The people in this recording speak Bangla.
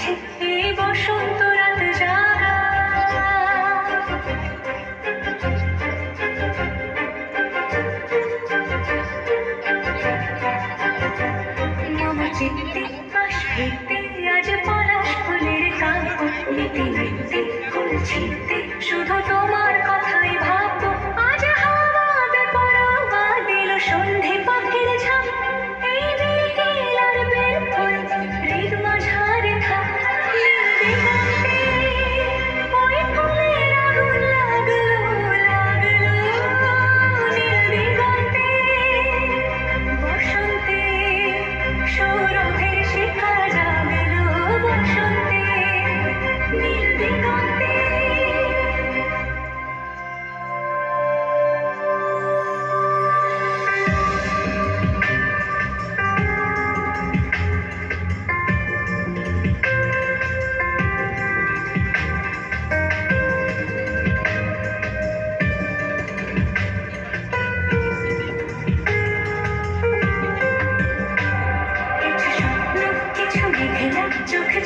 আছে এই বসন্ত রাত জাগা। মম চিত্তে বাষ্পীতে আজ পলাশ ফুলের কাব্য, নিতে নিতে খুলছিতে শুধু তোমার কথাই ভাববো। আজ হাওয়াতে পরাওয়া দিল সন্ধে পাখির ঝাঁক, এই বিকেল আর বের ফুল হৃদ মাঝারে থাক। দিগন্তে ওই ফুলের আগুন লাগলো লাগলো, নীল দিগন্তে বসন্তে সৌরভের শিখা জাগলো। বসন্তে নীল দিগন্তে। কিছু স্বপ্ন কিছু মেঘেলা চোখে